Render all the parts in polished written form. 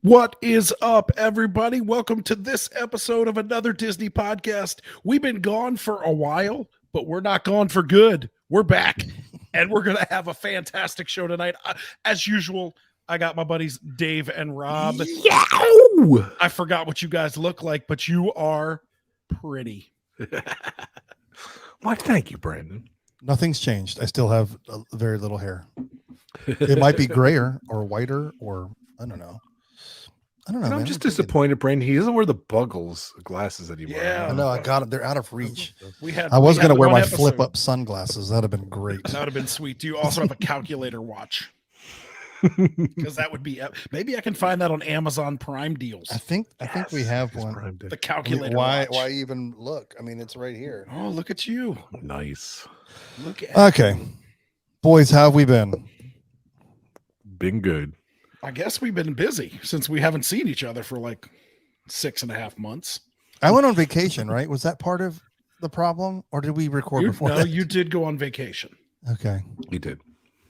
What is up, everybody? Welcome to this episode of another Disney podcast. We've been gone for a while, but we're not gone for good. We're back, and we're going to have a fantastic show tonight. As usual, I got my buddies Dave and Rob. Yow! I forgot what you guys look like, but you are pretty. Why, thank you, Brandon. Nothing's changed. I still have very little hair. It might be grayer or whiter, or I don't know. I'm just disappointed, Brandon. He doesn't wear the Buggles glasses anymore. Yeah. I know. I got them. They're out of reach. I was going to wear my episode. flip-up sunglasses. That'd have been great. That would have been sweet. Do you also have a calculator watch? Because that would be. Maybe I can find that on Amazon Prime deals. I think we have one. The calculator. Why? watch. Why even look? I mean, it's right here. Oh, look at you! Nice. Look at. Okay, boys, how have we been? Been good. I guess we've been busy since we haven't seen each other for like 6.5 months. I went on vacation. Right? Was that part of the problem, or did we record before? No, that? you did go on vacation, Okay. He did.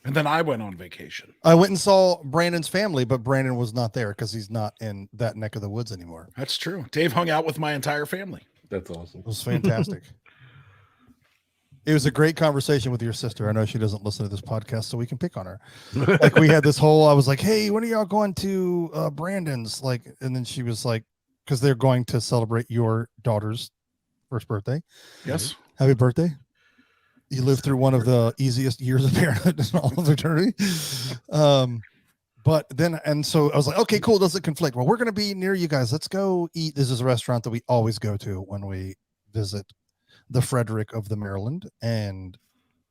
and then I went on vacation. I went and saw Brandon's family, but Brandon was not there because he's not in that neck of the woods anymore. That's true. Dave hung out with my entire family. That's awesome. It was fantastic. It was a great conversation with your sister. I know she doesn't listen to this podcast, so we can pick on her. Like we had this whole, I was like, hey, when are y'all going to Brandon's? Like, and then she was like, because they're going to celebrate your daughter's first birthday. Yes. Happy birthday. You lived through one of the easiest years of parenthood in all of eternity. But then, and so I was like, okay, cool. Does it conflict? Well, we're going to be near you guys. Let's go eat. This is a restaurant that we always go to when we visit the Frederick of the Maryland. And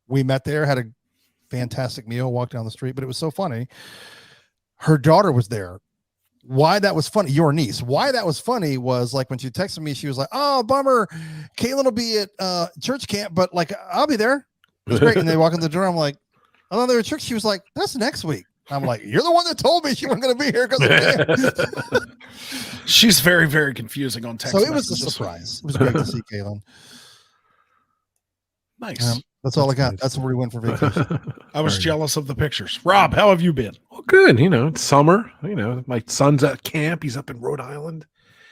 we met there, had a fantastic meal, walked down the street, but it was so funny. Her daughter was there. Why that was funny, your niece, why that was funny was like when she texted me, she was like, oh, bummer. Caitlin will be at church camp, but like, I'll be there. It was great. And they walk in the door. I'm like, I thought they were at church. She was like, that's next week. I'm like, you're the one that told me she wasn't going to be here because She's very, very confusing on text. So it was a messages. surprise. It was great to see Caitlin. Nice. That's all I got. Nice. That's where we went for vacation. I was Very jealous of the pictures. Rob, how have you been? Well, good. It's summer. My son's at camp. He's up in Rhode Island.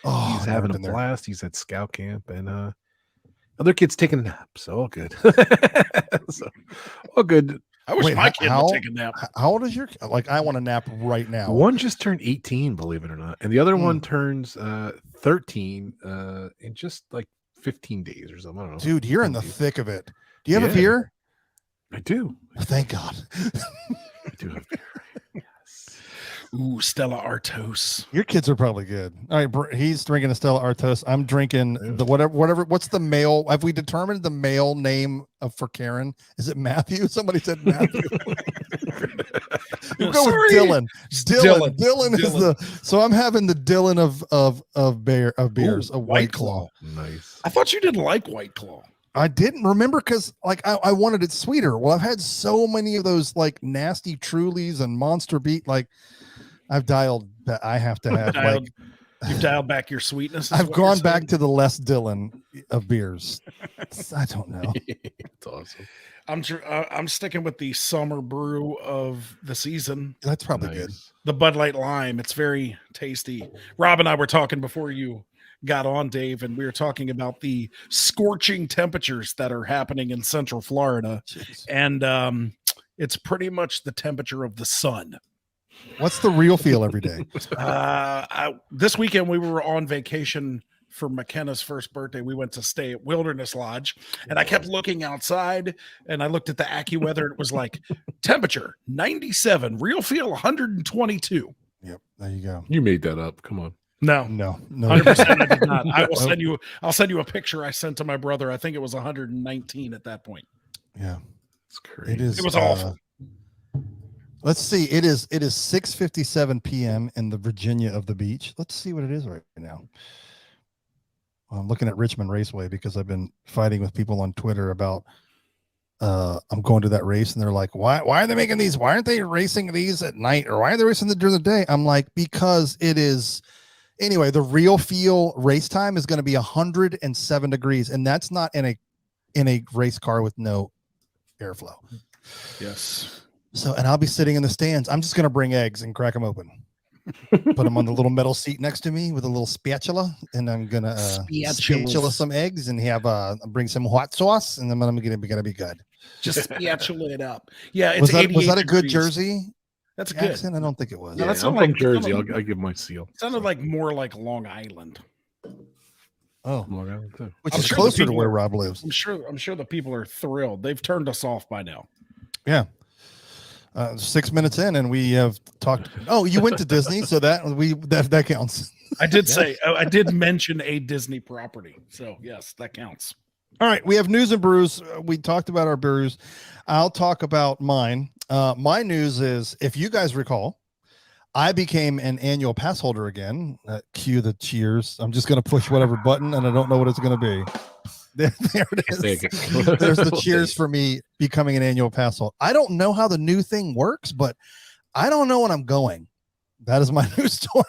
Oh, He's I've never having a been there. blast. He's at scout camp, and other kids taking a nap. So all good. So all good. I wish Wait, my kid how- would take a nap. How old is your? Like, I want to nap right now. One just turned 18, believe it or not, and the other Hmm. one turns 13 in just like 15 days or something. I don't know. Dude, you're in the 10 days. thick of it. Do you have a Yeah. beer? I do. Thank God. I do have beer. Yes. Ooh, Stella Artois. Your kids are probably good. All right, he's drinking a Stella Artois. I'm drinking the whatever. What's the male? Have we determined the male name for Karen? Is it Matthew? Somebody said Matthew. We'll go with Dylan. Dylan is the. So I'm having the Dylan of beers, Ooh, a White Claw. Nice. I thought you didn't like White Claw. I didn't remember because like I wanted it sweeter. Well, I've had so many of those like nasty Trulies and Monster Beat. Like I've dialed that I have to have like You've dialed back your sweetness. is I've what gone you're back saying? to the less Dylan of beers. I don't know. It's awesome. I'm sticking with the summer brew of the season, That's probably good. Nice. the Bud Light Lime. It's very tasty. Rob and I were talking before you got on, Dave, and we were talking about the scorching temperatures that are happening in Central Florida, Jeez. and it's pretty much the temperature of the sun. What's the real feel every day? This weekend we were on vacation for McKenna's first birthday. We went to stay at Wilderness Lodge, and I kept looking outside, and I looked at the AccuWeather. It was like temperature 97, real feel 122. Yep, there you go. You made that up. Come on. No, No. 100% I did not. I will send you. I'll send you a picture I sent to my brother. I think it was 119 at that point. Yeah, It's crazy. it is. It was awful. Let's see. It is 6:57 p.m. in the Virginia of the beach. Let's see what it is right now. I'm looking at Richmond Raceway because I've been fighting with people on Twitter about I'm going to that race, and they're like, why are they making these? Why aren't they racing these at night, or why are they racing during the day? I'm like, because it is. Anyway, the real feel race time is going to be 107 degrees, and that's not in a race car with no airflow. Yes. So, and I'll be sitting in the stands. I'm just going to bring eggs and crack them open. Put them on the little metal seat next to me with a little spatula, and I'm gonna spatula some eggs and have bring some hot sauce, and then I'm gonna be good. Just spatula it up. Yeah, it's was that a good degrees. Jersey? That's good. Accent? I don't think it was. Yeah, that's I'm not from like- Jersey. I'll give my seal. It sounded like more like Long Island. Oh, Long Island too. which I'm is sure the closer to people where are- Rob lives. I'm sure the people are thrilled. They've turned us off by now. Yeah. 6 minutes in, and we have talked. Oh, you went to Disney, so that counts. I did say I did mention a Disney property, so yes, that counts. All right, we have news and brews. We talked about our brews. I'll talk about mine. My news is, if you guys recall, I became an annual pass holder again. Cue the cheers. I'm just going to push whatever button, and I don't know what it's going to be. There it is. There's the cheers for me becoming an annual pass holder. I don't know how the new thing works, but I don't know when I'm going. That is my news story.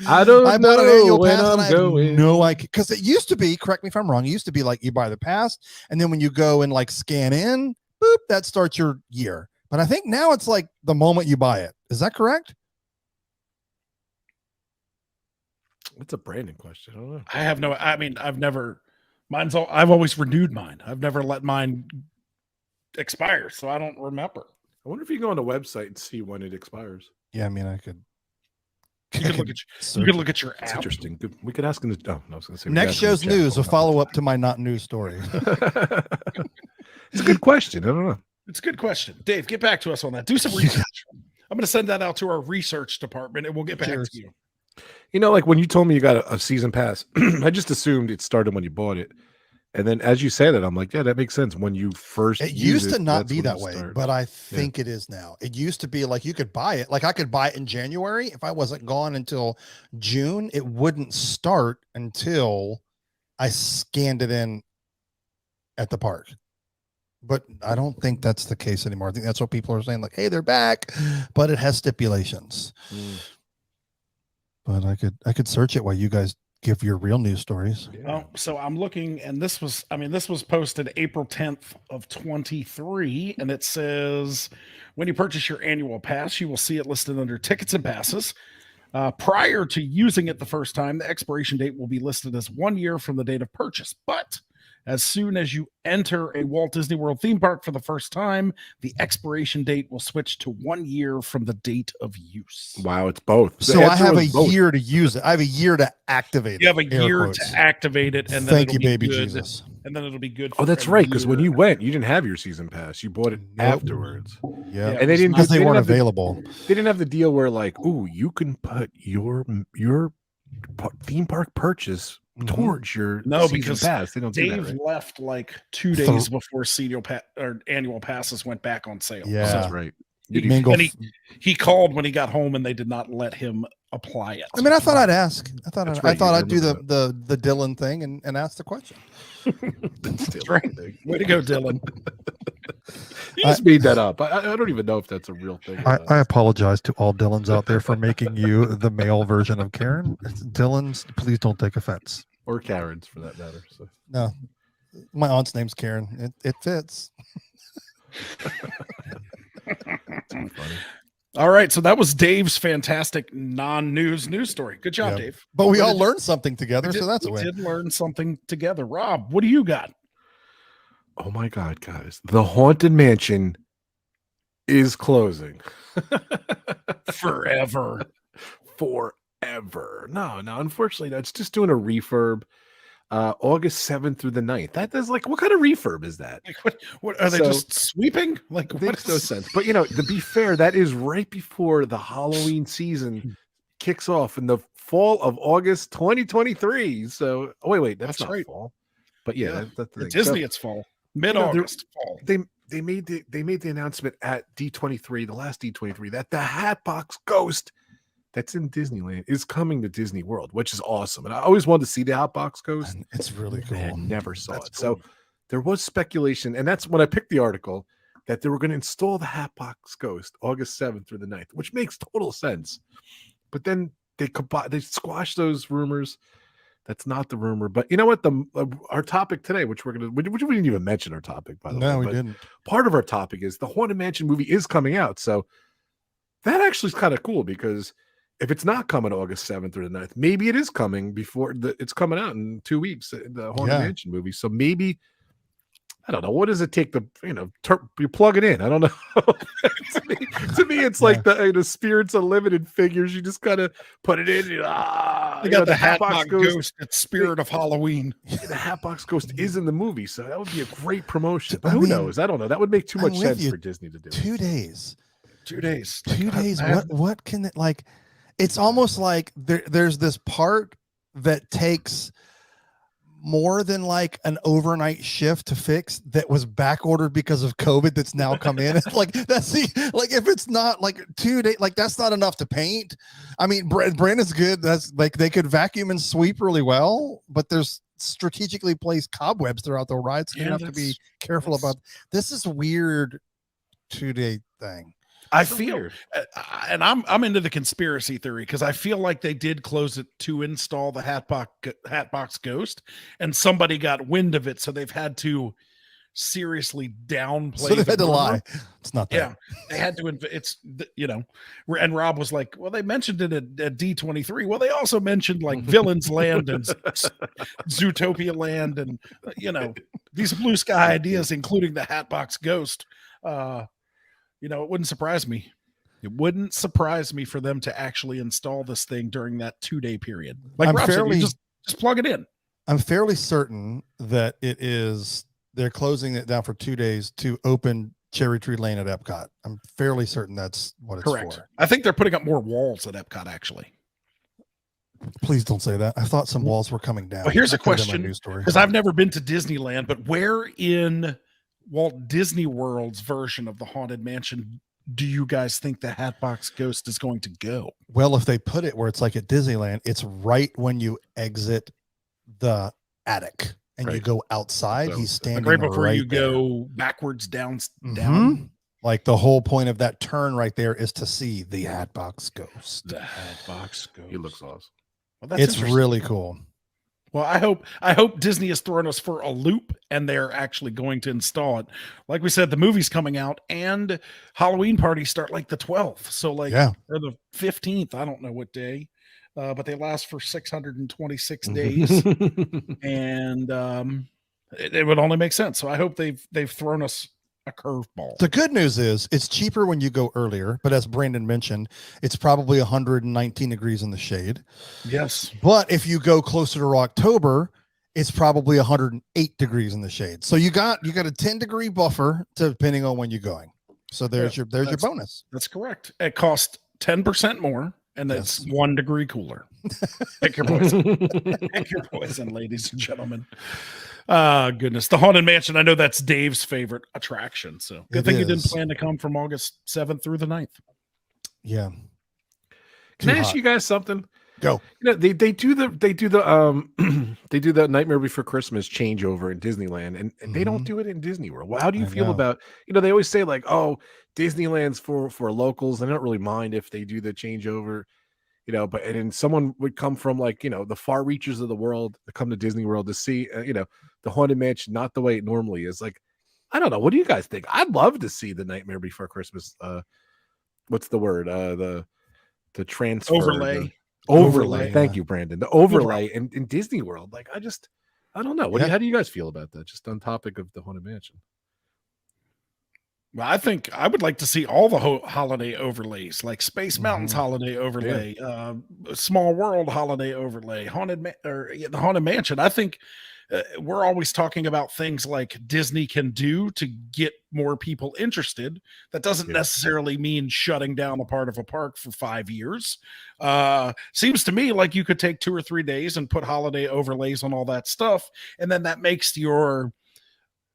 I don't I bought know an annual when pass, and I'm I going. have no idea, because it used to be, correct me if I'm wrong, it used to be like you buy the pass, and then when you go and like scan in, boop, that starts your year. But I think now it's like the moment you buy it. Is that correct? It's a branding question. I don't know. I have no. I mean, I've always renewed mine. I've never let mine expire, so I don't remember. I wonder if you can go on the website and see when it expires. Yeah, I mean, I could. You could look at your It's app. interesting. We could ask in the. Oh, no, I was going to say. Next show's news, a follow up to my not news story. It's a good question. I don't know. It's a good question, Dave. Get back to us on that. Do some research. I'm going to send that out to our research department, and we'll get back Cheers. to you. You know, like when you told me you got a season pass, I just assumed it started when you bought it. And then as you say that, I'm like, yeah, that makes sense. When you first It use used to not that's be when that it way, started. but I think it is now. It used to be like you could buy it. Like I could buy it in January. If I wasn't gone until June, it wouldn't start until I scanned it in at the park. But I don't think that's the case anymore. I think that's what people are saying, like, hey, they're back, but it has stipulations. But I could search it while you guys give your real news stories. Oh, so I'm looking, and this was posted April 10th of 23, and it says, when you purchase your annual pass, you will see it listed under tickets and passes. Prior to using it the first time, the expiration date will be listed as 1 year from the date of purchase. But as soon as you enter a Walt Disney World theme park for the first time, the expiration date will switch to 1 year from the date of use. Wow, it's both. So I have a year to use it. I have a year to activate it. You have a air year quotes. to activate it, and then Thank it'll you, be baby good. Jesus. And then it'll be good. Oh, for that's a right. Because when year. you went, you didn't have your season pass. You bought it Nope. afterwards. Yeah, And they didn't because they weren't have the- available. They didn't have the deal where like, ooh, you can put your theme park purchase towards your No, season because pass. They don't do Dave that, right? left like 2 days before annual passes went back on sale. Yeah. That's right. Mingle. And he called when he got home, and they did not let him apply it. I mean, I thought I'd ask. That's I right, thought you I'd do remember the Dylan thing and ask the question. That's right. Way to go, Dylan. You just made that up. I don't even know if that's a real thing. or not. I apologize to all Dylans out there for making you the male version of Karen. Dylans, please don't take offense. Or Karen's for that matter. So. No, my aunt's name's Karen. It fits. Funny. All right, so that was Dave's fantastic non-news news story. Good job, Yeah. Dave. But we What all did- learned something together, we so that's a we win. did learn something together. Rob, what do you got? Oh my God, guys. The Haunted Mansion is closing. Forever. Forever. No, unfortunately, no. It's just doing a refurb. August 7th through the 9th. That is like, what kind of refurb is that? Like, what are they So- just sweeping? Like, what Makes no is- sense. But you know, to be fair, that is right before the Halloween season kicks off in the fall of August 2023. So, wait, that's not right. fall. But yeah, Yeah. that's the At thing. Disney, So it's fall. Mid-August, fall. they made the announcement at D23, the last D23, that the Hatbox Ghost that's in Disneyland is coming to Disney World, which is awesome. And I always wanted to see the Hatbox Ghost. And it's really I had cool. never saw That's it. So there was speculation, and that's when I picked the article, that they were going to install the Hatbox Ghost August 7th through the 9th, which makes total sense. But then they squashed those rumors. That's not the rumor. But you know what? Our topic today, which we didn't even mention our topic, by the way. No, we but didn't. part of our topic is the Haunted Mansion movie is coming out. So That actually is kind of cool because if it's not coming August 7th or the 9th, maybe it is coming before it's coming out in 2 weeks, the Haunted Mansion movie. So maybe, I don't know, what does it take to, you plug it in? I don't know. to me, it's like the spirits of limited figures. You just gotta put it in. You got the Hatbox Ghost, it's Spirit of Halloween. The Hatbox Ghost is in the movie, so that would be a great promotion. But who knows? I don't know. That would make too much sense for Disney to do. 2 days. 2 days. 2 days. What can it like? It's almost like there's this part that takes more than like an overnight shift to fix that was back ordered because of COVID that's now come in. Like that's like if it's not like 2 days, like that's not enough to paint. I mean, Brandon's good. That's like they could vacuum and sweep really well, but there's strategically placed cobwebs throughout the ride, so you have to be careful about. This is a weird 2 day thing. I feel, and I'm into the conspiracy theory because I feel like they did close it to install the Hatbox Ghost, and somebody got wind of it, so they've had to seriously downplay. So they had to lie. It's not that. Yeah, they had to. It's and Rob was like, "Well, they mentioned it at D23. Well, they also mentioned like Villains Land and Zootopia Land, and these blue sky ideas, including the Hatbox Ghost." It wouldn't surprise me. It wouldn't surprise me for them to actually install this thing during that 2 day period. Like Rob said, you just plug it in. I'm fairly certain that they're closing it down for 2 days to open Cherry Tree Lane at Epcot. I'm fairly certain that's what it's for. I think they're putting up more walls at Epcot, actually. Please don't say that. I thought some walls were coming down. Well, here's a question, because I've never been to Disneyland, but where in Walt Disney World's version of the Haunted Mansion do you guys think the Hatbox Ghost is going to go? Well, if they put it where it's like at Disneyland, it's right when you exit the attic and you go outside. So, he's standing right before you there. Go backwards down. Like the whole point of that turn right there is to see the Hatbox Ghost. The Hatbox Ghost. He looks awesome. Well, it's really cool. Well, I hope Disney has thrown us for a loop and they're actually going to install it. Like we said, the movie's coming out and Halloween parties start like the 12th. So or the 15th, I don't know what day, but they last for 626 days. And it would only make sense. So I hope they've thrown us a curveball. The good news is it's cheaper when you go earlier, but as Brandon mentioned, it's probably 119 degrees in the shade. Yes. But if you go closer to October, it's probably 108 degrees in the shade. So you got a 10-degree buffer depending on when you're going. So there's your bonus. That's correct. It costs 10% more, and that's 1 degree cooler. Pick your poison. Pick your poison, ladies and gentlemen. Goodness. The Haunted Mansion, I know that's Dave's favorite attraction. So good thing you didn't plan to come from August 7th through the 9th. Yeah. Can I ask you guys something? Go. They do the Nightmare Before Christmas changeover in Disneyland, and they don't do it in Disney World. Well, how do you feel about, they always say like, oh, Disneyland's for locals. I don't really mind if they do the changeover, but and then someone would come from like, the far reaches of the world to come to Disney World to see, the Haunted Mansion, not the way it normally is. Like, I don't know. What do you guys think? I'd love to see the Nightmare Before Christmas. What's the word? The transfer. Overlay. Thank you, Brandon. The overlay in Disney World. Like, I don't know. How do you guys feel about that? Just on topic of the Haunted Mansion. Well, I think I would like to see all the holiday overlays, like Space Mountain's holiday overlay, Small World holiday overlay, the Haunted Mansion. I think we're always talking about things like Disney can do to get more people interested. That doesn't necessarily mean shutting down a part of a park for 5 years. Seems to me like you could take 2 or 3 days and put holiday overlays on all that stuff, and then that makes your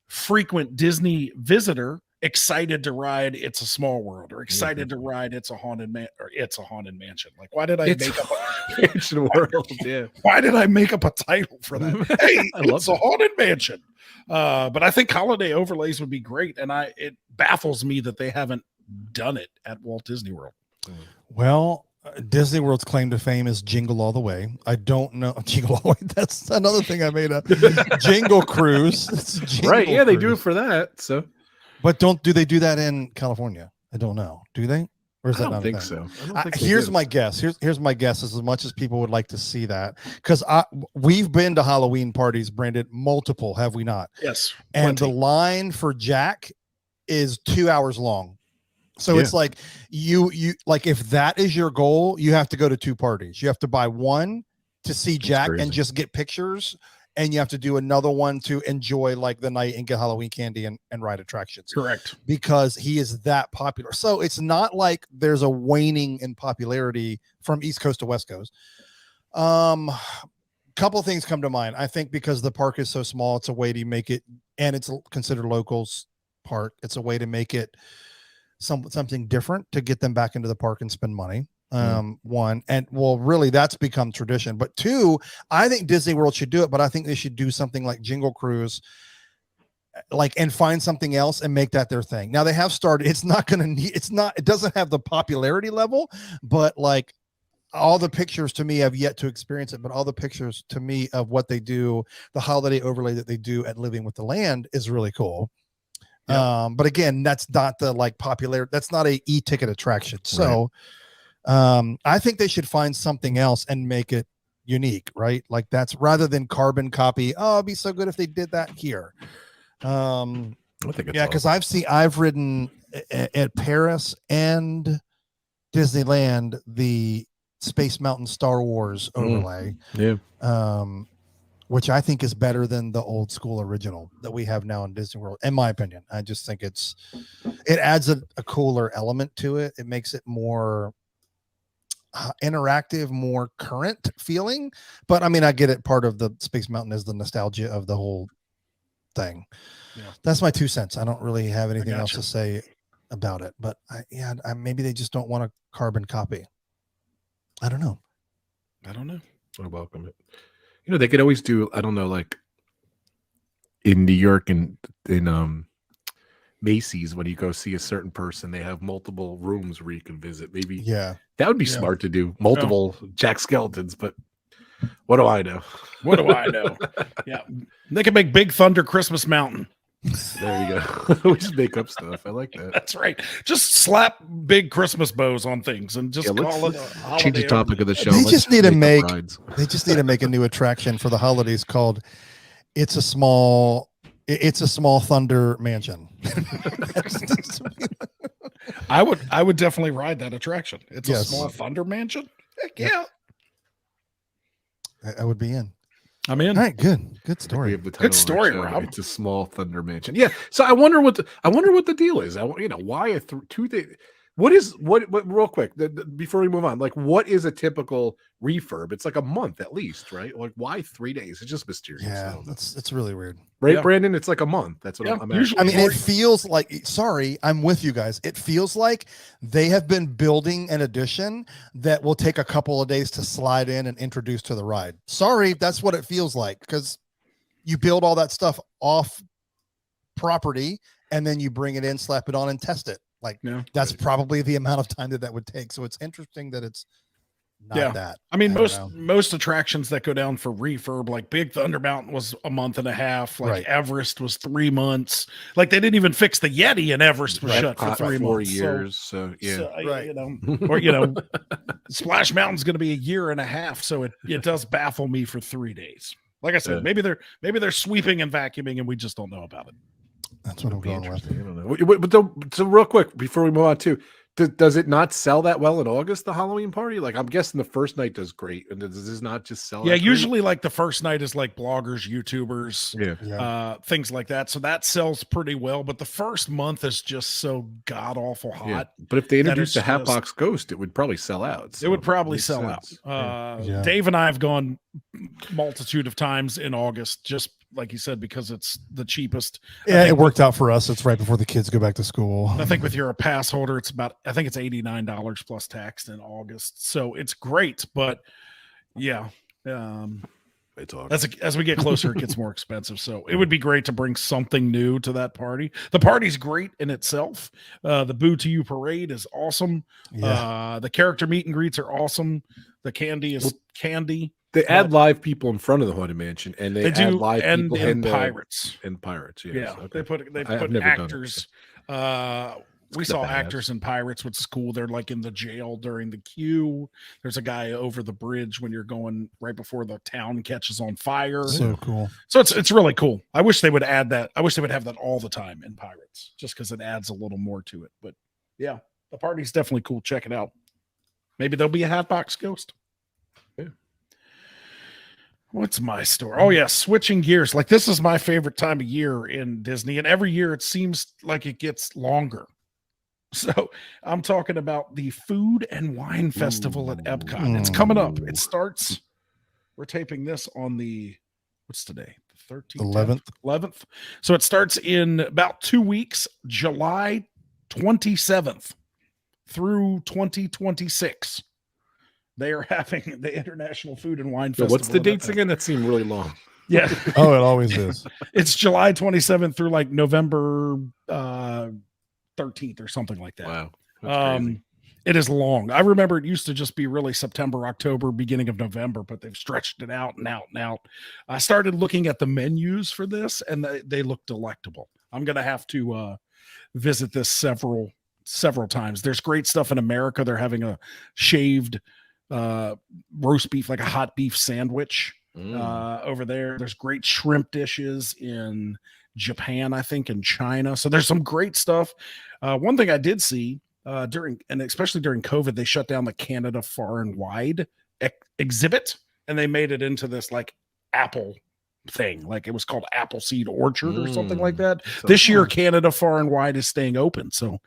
frequent Disney visitor excited to ride It's a Small World, or excited to ride It's a Haunted Mansion. Like, why did I make up a Mansion World? Yeah. Why did I make up a title for that? Hey, it's a Haunted Mansion. But I think holiday overlays would be great, and it baffles me that they haven't done it at Walt Disney World. Well, Disney World's claim to fame is Jingle All the Way. I don't know. Jingle All the Way. That's another thing I made up. Jingle Cruise. Right. Yeah, they do it for that. So. But do they do that in California? I don't know. Do they? Or is I that don't not a think thing? so. I don't think they Here's did. my guess. Here's my guess. As much as people would like to see that, because we've been to Halloween parties, Brandon, multiple, have we not? Yes. And the Plenty. line for Jack is 2 hours long. So Yeah. it's like you like, if that is your goal, you have to go to 2 parties. You have to buy one to see Jack crazy. and just get pictures, and you have to do another one to enjoy like the night and get Halloween candy and ride attractions. Correct. Because he is that popular. So it's not like there's a waning in popularity from East Coast to West Coast. Couple things come to mind. I think because the park is so small, it's a way to make it, and it's considered locals park. It's a way to make it something different to get them back into the park and spend money. One, and well, really that's become tradition. But 2, I think Disney World should do it, but I think they should do something like Jingle Cruise, like, and find something else and make that their thing. Now they have started. It's not going to need, it doesn't have the popularity level, but like all the pictures to me, have yet to experience it, but all the pictures to me of what they do, the holiday overlay that they do at Living with the Land is really cool. But again, that's not the like popular, that's not a e-ticket attraction. So I think they should find something else and make it unique, right? Like that's rather than carbon copy. Oh, it'd be so good if they did that here. I think it's Because I've ridden at Paris and Disneyland the Space Mountain Star Wars overlay. Which I think is better than the old school original that we have now in Disney World, in my opinion. I just think it adds a cooler element to it. It makes it more interactive, more current feeling. But I mean, I get it. Part of the Space Mountain is the nostalgia of the whole thing. That's my 2 cents. I don't really have anything else to say about it. But maybe they just don't want a carbon copy. I don't know. I welcome it. You know, they could always do, I don't know, like in New York and in Macy's, when you go see a certain person, they have multiple rooms where you can visit. Maybe that would be smart to do, multiple Jack Skeletons, but what do I know? What do I know? Yeah. They can make Big Thunder Christmas Mountain. There you go. We just make up stuff. I like that. That's right. Just slap big Christmas bows on things and just call it a holiday. Change the topic of the show. They just need to make a new attraction for the holidays called It's a Small Thunder Mansion. I would definitely ride that attraction. It's a small Thunder Mansion. Heck yeah. I would be in. I'm in. All right, good story. Good story, Rob. It's a small Thunder Mansion. Yeah. So I wonder what the deal is. Why two things. What real quick before we move on? Like, what is a typical refurb? It's like a month at least, right? Like, why 3 days? It's just mysterious. Yeah, it's really weird, right, Brandon? It's like a month. That's what I'm usually. I mean, it feels like. Sorry, I'm with you guys. It feels like they have been building an addition that will take a couple of days to slide in and introduce to the ride. Sorry, that's what it feels like, because you build all that stuff off property and then you bring it in, slap it on, and test it. Like, that's probably the amount of time that would take. So it's interesting that it's not that. I mean, most attractions that go down for refurb, like Big Thunder Mountain was a month and a half. Like Everest was 3 months. Like they didn't even fix the Yeti, and Everest was shut for 3 4 months. years. So right. Or Splash Mountain's going to be a year and a half. So it does baffle me for 3 days. Like I said, maybe they're sweeping and vacuuming, and we just don't know about it. That's what I'm going with. I don't know. But so real quick before we move on too, does it not sell that well in August, the Halloween party? Like, I'm guessing the first night does great, and does this not just sell? Yeah, usually like the first night is like bloggers, YouTubers, things like that. So that sells pretty well. But the first month is just so god awful hot. Yeah. But if they introduced the Hatbox Ghost, it would probably sell out. So it would probably sell out. Dave and I have gone multitude of times in August, just like you said, because it's the cheapest. Yeah, it worked out for us. It's right before the kids go back to school. I think if you're a pass holder, it's $89 plus tax in August. So it's great, but it's as we get closer, it gets more expensive. So it would be great to bring something new to that party. The party's great in itself. The Boo to You parade is awesome. The character meet and greets are awesome. The candy is candy. They add live people in front of the Haunted Mansion, and they add live people and pirates. And pirates, yes. Yeah, okay. They put actors. We saw actors in Pirates, which is cool. They're like in the jail during the queue. There's a guy over the bridge when you're going right before the town catches on fire. So cool. So it's really cool. I wish they would add that. I wish they would have that all the time in Pirates, just because it adds a little more to it. But yeah, the party's definitely cool. Check it out. Maybe there'll be a Hatbox Ghost. Yeah. What's my story? Oh yeah, switching gears. Like this is my favorite time of year in Disney, and every year it seems like it gets longer. So I'm talking about the Food and Wine Festival at Epcot. It's coming up. It starts. We're taping this on the what's today? The 13th, 11th. So it starts in about 2 weeks, July 27th through 2026. They are having the International Food and Wine Festival. What's the dates again? That seem really long. Yeah. Oh, it always is. It's July 27th through like November 13th or something like that. Wow. That's crazy. It is long. I remember it used to just be really September, October, beginning of November, but they've stretched it out and out and out. I started looking at the menus for this and they look delectable. I'm going to have to visit this several times. There's great stuff in America. They're having a shaved roast beef, like a hot beef sandwich over there. There's great shrimp dishes in Japan, I think, and China. So there's some great stuff. One thing I did see especially during COVID, they shut down the Canada Far and Wide exhibit, and they made it into this like apple thing. Like it was called Appleseed Orchard or something like that. So this year, Canada Far and Wide is staying open. So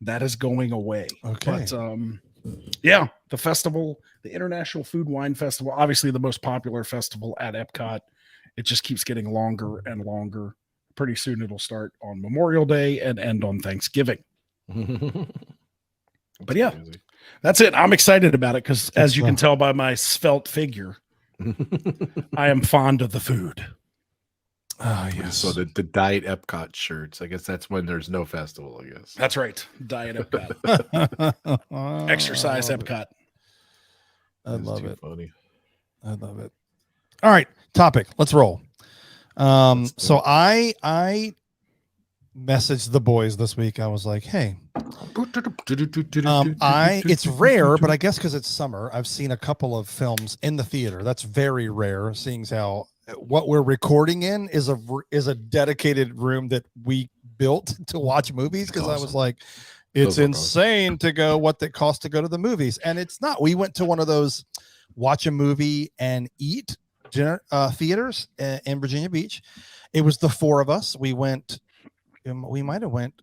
that is going away. Okay. But yeah, the festival, the International Food Wine Festival, obviously the most popular festival at Epcot. It just keeps getting longer and longer. Pretty soon it'll start on Memorial Day and end on Thanksgiving. But yeah, that's it. I'm excited about it because as you can tell by my svelte figure, I am fond of the food. Oh, yes. So the Diet Epcot shirts, I guess that's when there's no festival, I guess. That's right. Diet Epcot. Exercise Epcot. I love it. Funny. I love it. All right. Topic. Let's roll. So I messaged the boys this week. I was like, hey, it's rare, but I guess because it's summer, I've seen a couple of films in the theater. That's very rare, seeing how what we're recording in is a dedicated room that we built to watch movies. Because I was like, it's insane to go what it costs to go to the movies, and it's not. We went to one of those watch a movie and eat dinner theaters in Virginia Beach. It was the four of us. We went. We might have went.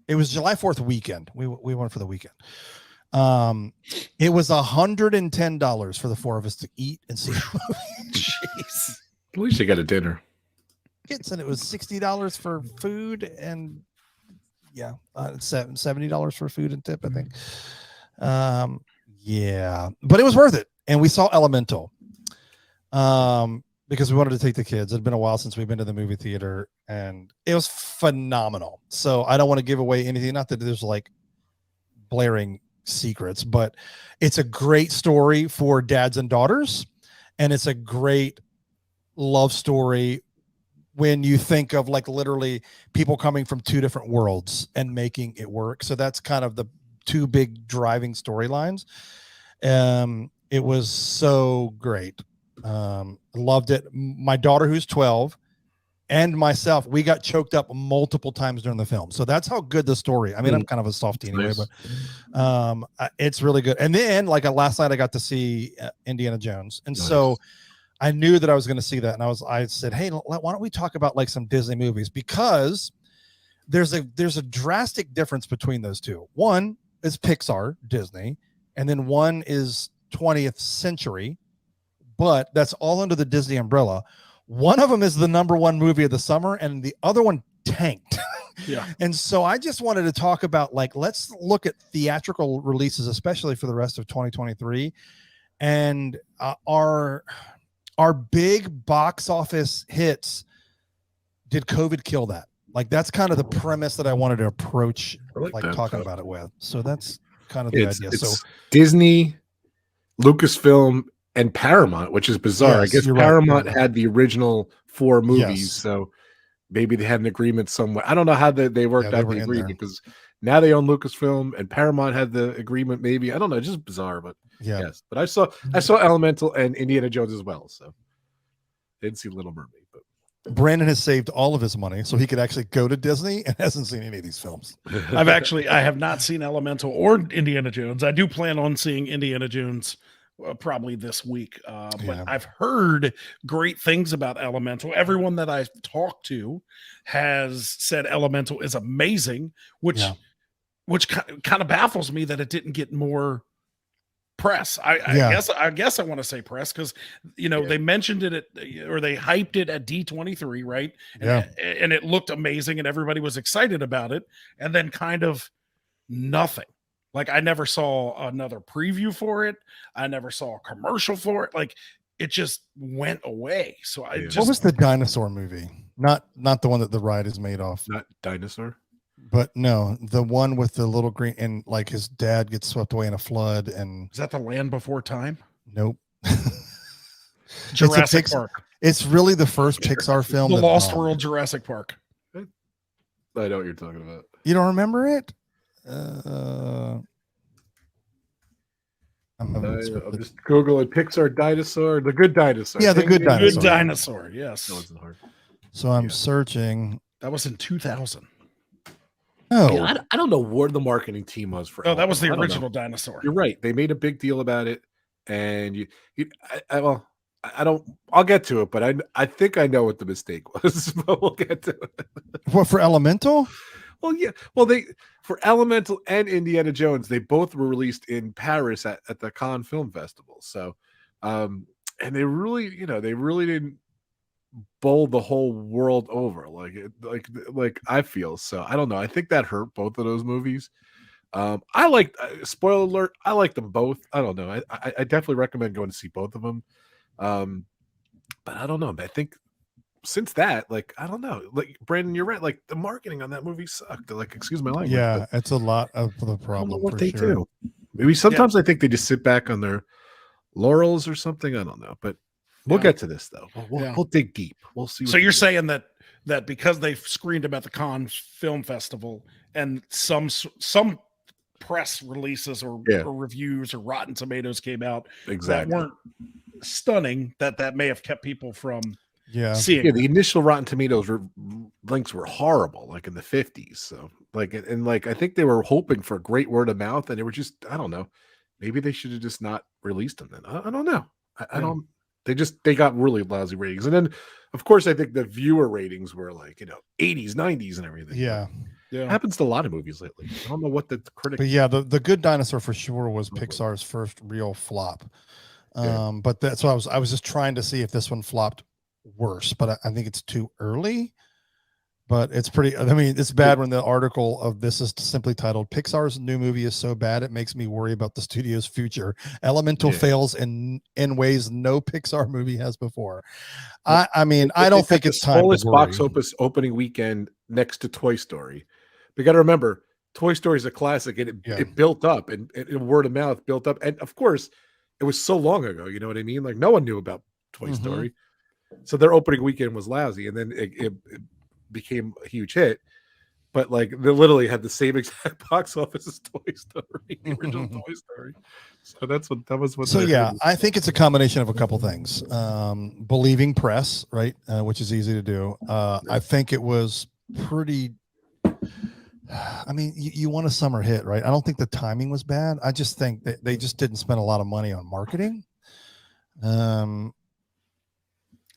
It was July 4th weekend. We went for the weekend. It was $110 for the four of us to eat and see. Jeez. At least you got a dinner. It said it was $60 for food and $70 for food and tip, I think. Yeah, but it was worth it. And we saw Elemental. Because we wanted to take the kids. It had been a while since we've been to the movie theater, and it was phenomenal. So I don't want to give away anything. Not that there's like blaring secrets, but it's a great story for dads and daughters, and it's a great love story when you think of like literally people coming from two different worlds and making it work. So that's kind of the two big driving storylines. It was so great. Loved it. My daughter, who's 12, and myself, we got choked up multiple times during the film. So that's how good the story. I mean, I'm kind of a softie anyway, but it's really good. And then, like last night, I got to see Indiana Jones, and so I knew that I was going to see that, and I said, hey, why don't we talk about like some Disney movies, because there's a drastic difference between those two. One is Pixar, Disney, and then one is 20th century. But that's all under the Disney umbrella. One of them is the #1 movie of the summer, and the other one tanked. Yeah. And so I just wanted to talk about, like, let's look at theatrical releases, especially for the rest of 2023. And our big box office hits, did COVID kill that? Like, that's kind of the premise that I wanted to approach, like talking about it with. So that's kind of the idea. So Disney, Lucasfilm, and Paramount, which is bizarre. Yes, I guess Paramount had the original 4 movies. Yes. So maybe they had an agreement somewhere. I don't know how they worked they out were the in agreement there. because now they own Lucasfilm and Paramount had the agreement. Maybe I don't know, it's just bizarre, but Yeah. yes. But I saw Elemental and Indiana Jones as well, so I didn't see Little Mermaid, but Brandon has saved all of his money so he could actually go to Disney and hasn't seen any of these films. I have not seen Elemental or Indiana Jones. I do plan on seeing Indiana Jones probably this week. But Yeah. I've heard great things about Elemental. Everyone that I've talked to has said Elemental is amazing, which kind of baffles me that it didn't get more press. I guess I want to say press because they mentioned it or they hyped it at D23, right? And it looked amazing and everybody was excited about it, and then kind of nothing. Like I never saw another preview for it. I never saw a commercial for it. Like it just went away. So what was the dinosaur movie? Not the one that the ride is made off. not Dinosaur. But no, the one with the little green and like his dad gets swept away in a flood. And is that The Land Before Time? Nope. Jurassic Park. It's really the first Pixar film. The Lost World Jurassic Park. I know what you're talking about. You don't remember it? I'll just Google it. Pixar Dinosaur, The Good Dinosaur. Yeah, The Good Dinosaur. Good Dinosaur. Yes. That wasn't hard. So I'm searching. That was in 2000. Oh, Yeah, I don't know where the marketing team was for. Oh, that was the Elemental. original Dinosaur. You're right. They made a big deal about it, and I'll get to it, but I think I know what the mistake was, but we'll get to it. What, for Elemental? Well, yeah. Well, for Elemental and Indiana Jones, they both were released in Paris at the Cannes Film Festival. So, and they really didn't bowl the whole world over like I feel. So I don't know. I think that hurt both of those movies. I like spoiler alert. I like them both. I don't know. I definitely recommend going to see both of them. But I don't know. I think since that, like, I don't know, like Brandon, you're right. Like the marketing on that movie sucked. Like, excuse my language. Yeah, it's a lot of the problem. I don't know what for they sure. do. Maybe sometimes I think they just sit back on their laurels or something. I don't know, but we'll get to this though. We'll dig deep. We'll see. So you're saying that because they screened about the Cannes Film Festival and some press releases or reviews or Rotten Tomatoes came out that weren't stunning, that may have kept people from seeing. Yeah, the initial Rotten Tomatoes links were horrible, like in the 50s. So like, and like I think they were hoping for great word of mouth, and they were just, I don't know, maybe they should have just not released them then. I don't know. I don't. They got really lousy ratings, and then of course I think the viewer ratings were like 80s, 90s, and everything. Yeah. It happens to a lot of movies lately. I don't know what the critics. But yeah, the Good Dinosaur for sure was Pixar's first real flop. But that's why I was just trying to see if this one flopped worse, but I think it's too early. But it's pretty. I mean, it's bad when the article of this is simply titled "Pixar's new movie is so bad it makes me worry about the studio's future. Elemental fails in ways no Pixar movie has before." I mean, I don't think it's time. Smallest box office opening weekend next to Toy Story. We got to remember, Toy Story is a classic, and it built up, and word of mouth built up, and of course, it was so long ago. You know what I mean? Like no one knew about Toy Story, so their opening weekend was lousy, and then it became a huge hit. But like they literally had the same exact box office as Toy Story, the original Toy Story. So that was what. So I think it's a combination of a couple things. Believing press, right, which is easy to do. I think it was pretty. I mean, you want a summer hit, right? I don't think the timing was bad. I just think that they just didn't spend a lot of money on marketing. Do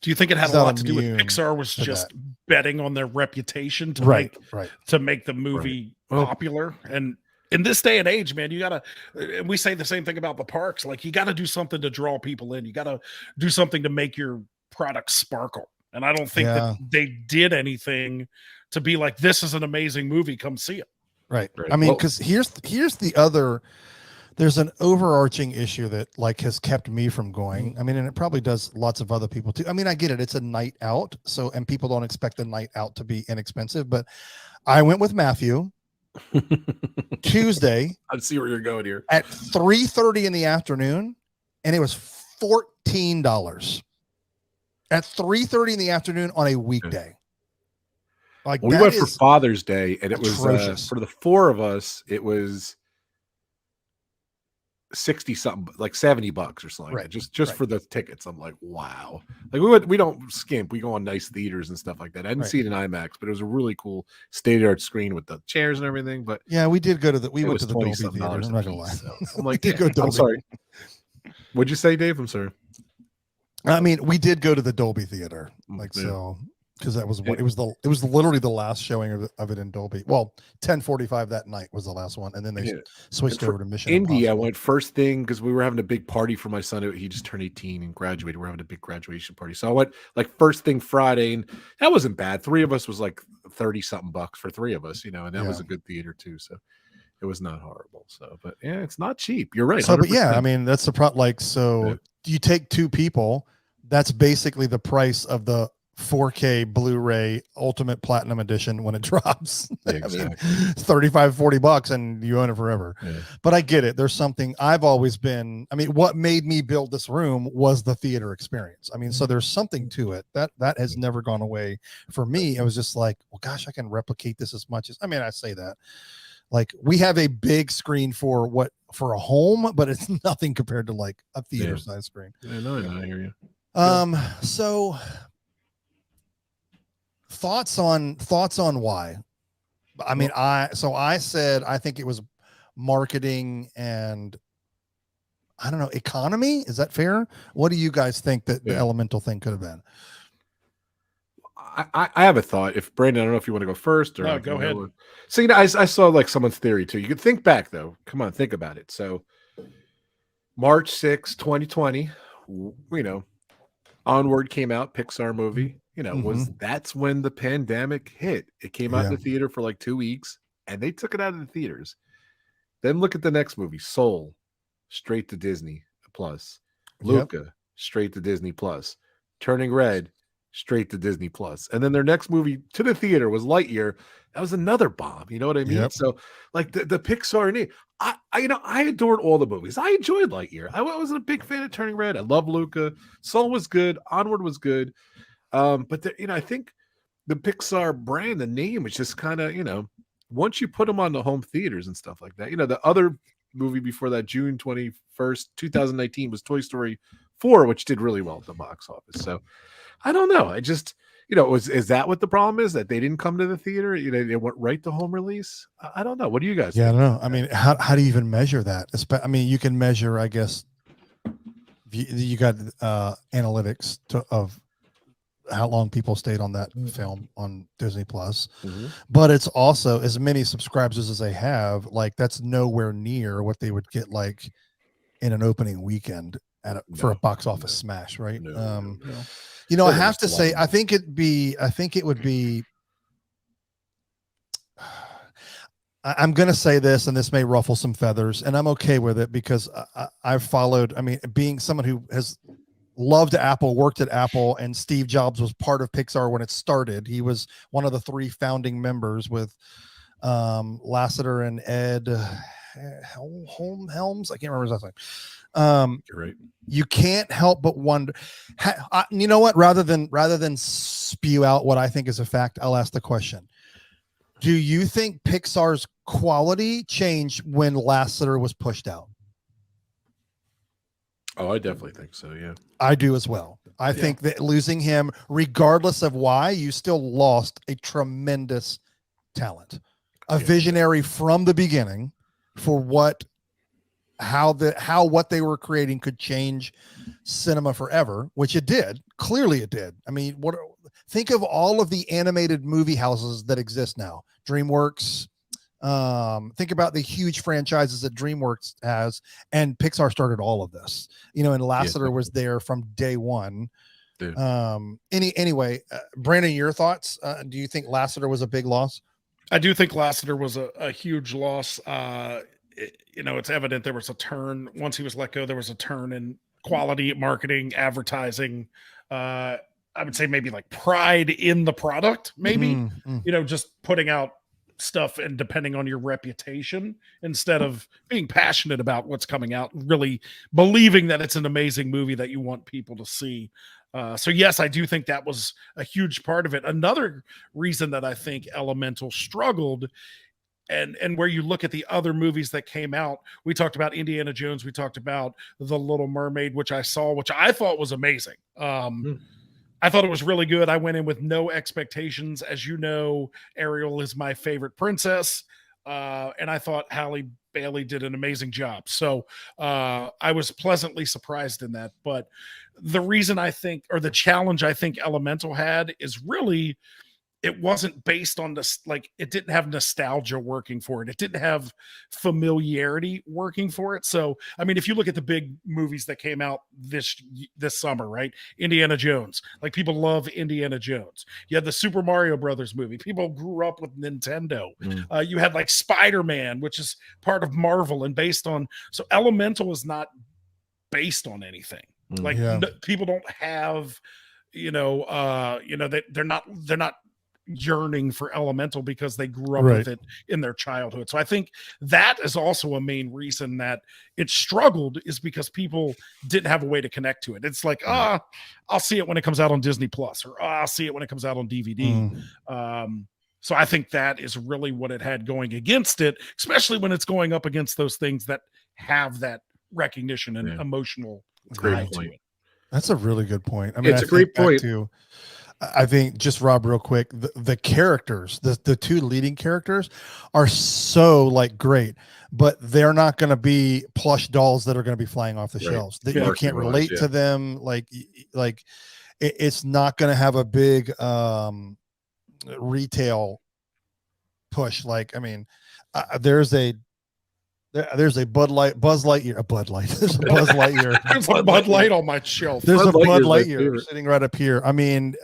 you think it had a lot to do with Pixar was just betting on their reputation to make the movie popular? And in this day and age, man, you gotta. And we say the same thing about the parks. Like you got to do something to draw people in. You got to do something to make your product sparkle. And I don't think that they did anything to be like, this is an amazing movie. Come see it. Right. I mean, because here's the other. There's an overarching issue that like has kept me from going. I mean, and it probably does lots of other people too. I mean, I get it. It's a night out. So, and people don't expect the night out to be inexpensive, but I went with Matthew Tuesday. I see where you're going here at 3:30 in the afternoon. And it was $14 at 3:30 in the afternoon on a weekday. Like we that went for is Father's Day, and it was atrocious. for the 4 of us. It was 60 something, like $70 or something, Right, like that, just right. for the tickets. I'm like, wow. Like we don't skimp. We go on nice theaters and stuff like that. I didn't Right. see it in IMAX, but it was a really cool state-of-the-art screen with the chairs and everything. But yeah, we did go to the it went was to the Dolby $20-something Theater. I'm a not gonna lie. piece. So I'm We like, did go I'm Dolby. sorry. What'd you say, Dave? I'm sorry. I mean, we did go to the Dolby Theater, like Yeah. so, because that was what it was literally the last showing of it in Dolby. Well, 10:45 that night was the last one, and then they Yeah. switched And for over to Mission Indy, I Impossible. went first thing because we were having a big party for my son. He just turned 18 and graduated. We're having a big graduation party. So I went like first thing Friday, and that wasn't bad. 3 of us was like 30-something bucks for 3 of us, and that was a good theater too. So it was not horrible. So, but yeah, it's not cheap. You're right. So, but yeah, 100%. I mean, that's the problem. Like, so Yeah. you take 2 people, that's basically the price of the 4K Blu-ray Ultimate Platinum Edition when it drops. Yeah, I mean, exactly. $35-$40 and you own it forever. Yeah. But I get it. There's something I've always been. I mean, what made me build this room was the theater experience. I mean, so there's something to it that has never gone away for me. It was just like, well, gosh, I can replicate this as much as. I mean, I say that. Like we have a big screen for a home, but it's nothing compared to like a theater size screen. Yeah, no, I hear you. So thoughts on why? I mean, I said I think it was marketing and I don't know, economy. Is that fair? What do you guys think that the Elemental thing could have been? I have a thought. If Brandon, I don't know if you want to go first or no, go ahead. So I saw like someone's theory too. You could think back though. Come on, think about it. So March 6, 2020, Onward came out, Pixar movie. That's when the pandemic hit. It came out in the theater for like 2 weeks, and they took it out of the theaters. Then look at the next movie, Soul, straight to Disney Plus. Luca, straight to Disney Plus. Turning Red, straight to Disney Plus. And then their next movie to the theater was Lightyear. That was another bomb. You know what I mean? So like the Pixar and I adored all the movies. I enjoyed Lightyear. I wasn't a big fan of Turning Red. I love Luca. Soul was good. Onward was good. But I think the Pixar brand, the name is just kind of, once you put them on the home theaters and stuff like that, the other movie before that, June 21st, 2019 was Toy Story 4, which did really well at the box office. So I don't know. I just, is that what the problem is, that they didn't come to the theater? They went right to home release. I don't know. What do you guys think? I don't know. I mean, how do you even measure that? I mean, you can measure, I guess, you got analytics of how long people stayed on that film on Disney Plus, but it's also as many subscribers as they have. Like that's nowhere near what they would get like in an opening weekend for a box office smash, right? I have to say, I think it would be. I'm going to say this, and this may ruffle some feathers, and I'm okay with it because I've followed. I mean, being someone who has loved Apple, worked at Apple, and Steve Jobs was part of Pixar when it started. He was one of the 3 founding members with Lasseter and Ed Helms. I can't remember his last name. You're right. You can't help but wonder. You know what? Rather than spew out what I think is a fact, I'll ask the question: do you think Pixar's quality changed when Lasseter was pushed out? Oh, I definitely think so. Yeah, I do as well. I think that losing him, regardless of why, you still lost a tremendous talent, a visionary from the beginning for what they were creating could change cinema forever, which it did. Clearly it did. I mean, think of all of the animated movie houses that exist now. DreamWorks, think about the huge franchises that DreamWorks has, and Pixar started all of this, and Lasseter was there from day one. Anyway, Brandon, your thoughts? Do you think Lasseter was a big loss? I do think Lasseter was a huge loss. It's evident there was a turn once he was let go. There was a turn in quality, marketing, advertising. I would say maybe like pride in the product, maybe, just putting out stuff and depending on your reputation instead of being passionate about what's coming out and really believing that it's an amazing movie that you want people to see. So yes, I do think that was a huge part of it. Another reason that I think Elemental struggled, and where you look at the other movies that came out, we talked about Indiana Jones, we talked about The Little Mermaid, which I saw, which I thought was amazing. I thought it was really good. I went in with no expectations. As you know, Ariel is my favorite princess. And I thought Halle Bailey did an amazing job. So I was pleasantly surprised in that. But the reason I think, or the challenge I think Elemental had, is really, it wasn't based on this, like, it didn't have nostalgia working for it. It didn't have familiarity working for it. So, I mean, if you look at the big movies that came out this summer, right? Indiana Jones, like, people love Indiana Jones. You had the Super Mario Brothers movie. People grew up with Nintendo. You had like Spider-Man, which is part of Marvel and based on, so Elemental is not based on anything. Like, people don't have, they're not yearning for Elemental because they grew up with it in their childhood. So I think that is also a main reason that it struggled, is because people didn't have a way to connect to it. It's like, I'll see it when it comes out on Disney Plus, or I'll see it when it comes out on DVD. So I think that is really what it had going against it, especially when it's going up against those things that have that recognition and emotional tie to it. That's a really good point. I mean, it's a great point too. I think, just Rob, real quick, the characters, the two leading characters are so like great, but they're not going to be plush dolls that are going to be flying off the shelves. That you can't relate to them. Like it's not going to have a big retail push. Like, I mean, there's a Buzz Lightyear. There's a Buzz Lightyear. There's a Bud Light on my shelf. There's a Bud Lightyear sitting right up here. I mean,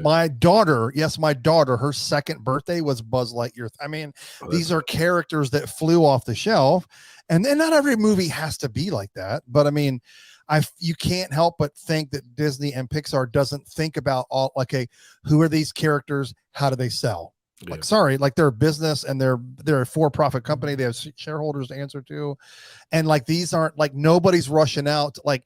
my daughter, her second birthday was Buzz Lightyear. I mean, these are characters that flew off the shelf, and then not every movie has to be like that. But I mean, you can't help but think that Disney and Pixar doesn't think about all, like, okay, who are these characters? How do they sell? Like, sorry, like, they're a business and they're a for-profit company. They have shareholders to answer to. And like, these aren't like, nobody's rushing out. Like,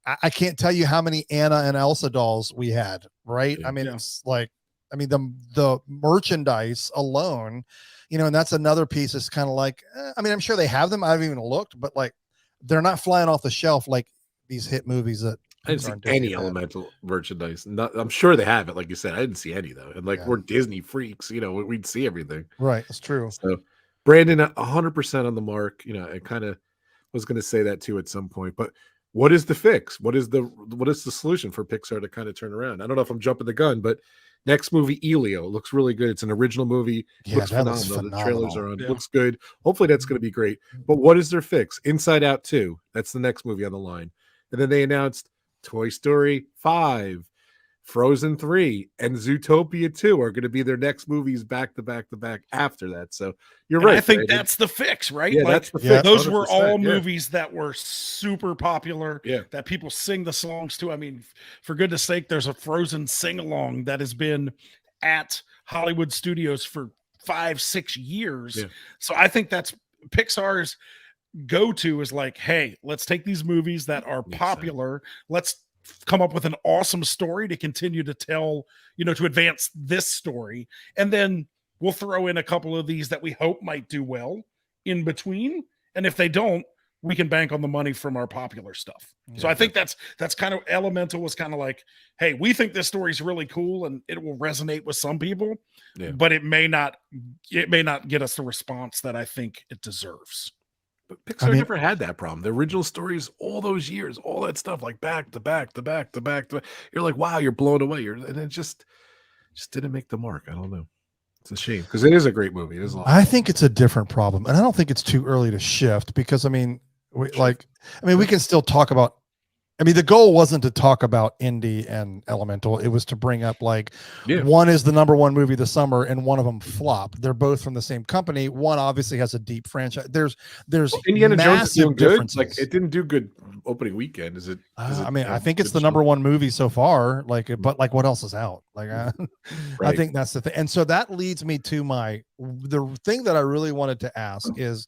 I can't tell you how many Anna and Elsa dolls we had. Right. I mean, it's like, I mean, the merchandise alone, and that's another piece. It's kind of like, I mean, I'm sure they have them. I haven't even looked, but like, they're not flying off the shelf like these hit movies that I didn't see any Elemental merchandise. I'm sure they have it, like you said. I didn't see any though, and like, we're Disney freaks, we'd see everything. Right, that's true. So, Brandon, 100% on the mark. I kind of was going to say that too at some point. But what is the fix? What is the solution for Pixar to kind of turn around? I don't know if I'm jumping the gun, but next movie, Elio, looks really good. It's an original movie. Looks phenomenal. The trailers are on. Looks good. Hopefully that's going to be great. But what is their fix? Inside Out 2. That's the next movie on the line. And then they announced Toy Story 5, Frozen 3, and Zootopia 2 are going to be their next movies back to back to back after that. So you're right. I think that's the fix, right? Yeah, like, that's the fix. Those were all movies that were super popular, Yeah. that people sing the songs to. I mean, for goodness sake, there's a Frozen sing-along that has been at Hollywood studios for 5-6 years. Yeah. So I think that's Pixar's go-to, is like, hey, let's take these movies that are popular. Let's come up with an awesome story to continue to tell, to advance this story. And then we'll throw in a couple of these that we hope might do well in between. And if they don't, we can bank on the money from our popular stuff. So I think that's kind of, Elemental was kind of like, hey, we think this story is really cool and it will resonate with some people, but it may not get us the response that I think it deserves. But Pixar never had that problem. The original stories, all those years, all that stuff, like back to back to back to back to back. You're like, wow, you're blown away. And it just didn't make the mark. I don't know. It's a shame, because it is a great movie. It is a lot. I think it's a different problem, and I don't think it's too early to shift, because I mean, we can still talk about. I mean, the goal wasn't to talk about Indy and Elemental. It was to bring up, like, one is the #1 movie this summer and one of them flopped. They're both from the same company. One obviously has a deep franchise. There's Indiana Jones is doing good. Differences. Like, it didn't do good opening weekend. Is it? I mean, I think it's the #1 movie so far. Like, but like, what else is out? Like, I think that's the thing. And so that leads me to the thing that I really wanted to ask is,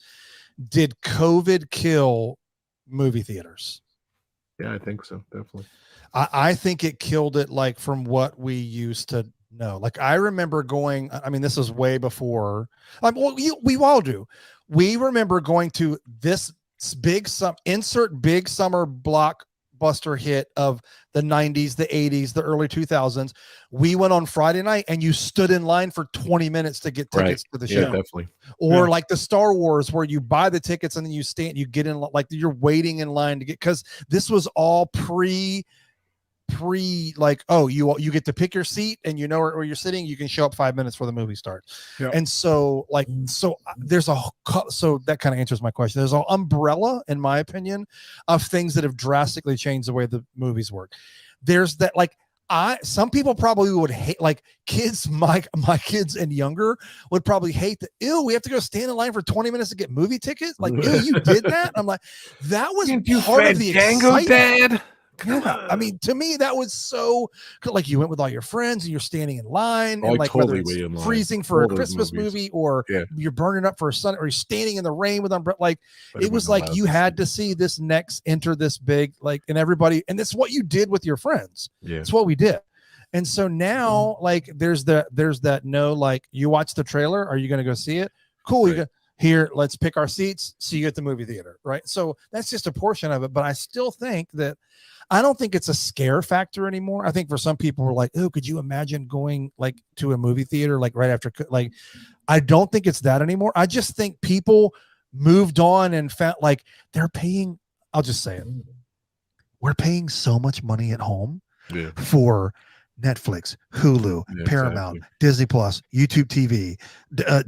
did COVID kill movie theaters? Yeah, I think so. Definitely. I think it killed it, like from what we used to know. Like I remember going. I mean, this is way before. Well, we all do. We remember going to this insert big summer blockbuster hit of the 90s, the 80s, the early 2000s. We went on Friday night, and you stood in line for 20 minutes to get tickets to the show. Definitely. Or like the Star Wars, where you buy the tickets and then you get in, like you're waiting in line to get, because this was all pre like, oh, you get to pick your seat and you know where you're sitting. You can show up 5 minutes before the movie starts. And so there's so that kind of answers my question. There's an umbrella, in my opinion, of things that have drastically changed the way the movies work. There's that, like, some people probably would hate, like kids, my kids and younger would probably hate that. Ew, we have to go stand in line for 20 minutes to get movie tickets. Like, ew, you did that? I'm like, that was part of the excitement. Dad. Yeah, I mean, to me, that was so like you went with all your friends and you're standing in line, and like totally whether it's freezing for a Christmas movie or you're burning up for a Sunday, or you're standing in the rain with umbrella. Like it was like you had to see this next enter this big, like, and everybody, and this is what you did with your friends. Yeah, it's what we did. And so now, like, there's that no, like, you watch the trailer, are you going to go see it? Cool, you go here. Let's pick our seats. See you at the movie theater, right? So that's just a portion of it, but I still think that. I don't think it's a scare factor anymore. I think for some people were like, oh, could you imagine going like to a movie theater, like right after, like, I don't think it's that anymore. I just think people moved on and found like they're paying. I'll just say it. We're paying so much money at home for Netflix, Hulu, Paramount, Disney Plus, YouTube TV,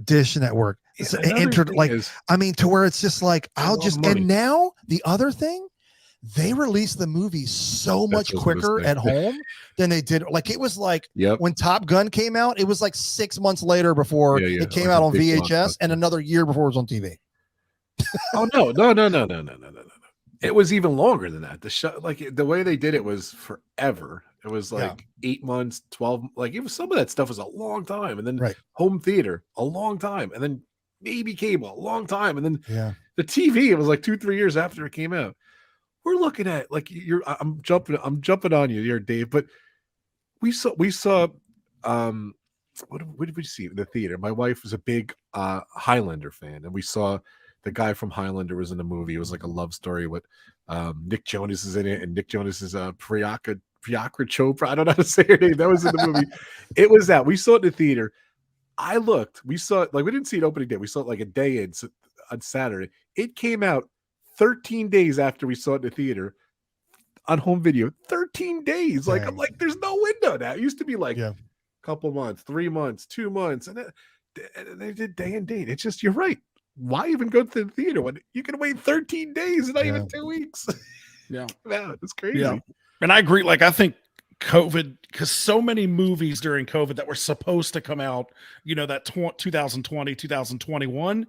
Dish Network. I mean, to where it's just like, and now the other thing, they released the movie so much quicker at home than they did. Like it was like when Top Gun came out, it was like 6 months later before it came out on VHS, and another year before it was on TV. Oh no. It was even longer than that. The show, like the way they did it, was forever. It was like 8 months, 12. Like it was, some of that stuff was a long time, and then home theater a long time, and then maybe cable a long time, and then the TV. It was like 2-3 years after it came out. We're looking at like I'm jumping on you here, Dave. But we saw what did we see in the theater? My wife was a big Highlander fan, and we saw the guy from Highlander was in the movie. It was like a love story with Nick Jonas is in it, and Nick Jonas is Priyanka Chopra. I don't know how to say her name. That was in the movie. It was that. We saw it in the theater. We saw it, like, we didn't see it opening day. We saw it like a day in on Saturday. It came out 13 days after we saw it in the theater on home video. 13 days. Like, I'm like, there's no window now. It used to be like a couple months, 3 months, 2 months. And they did day and date. It's just, you're right. Why even go to the theater when you can wait 13 days and not even 2 weeks? Yeah. Man, it's crazy. Yeah. And I agree. Like, I think COVID, because so many movies during COVID that were supposed to come out, you know, that 2020, 2021,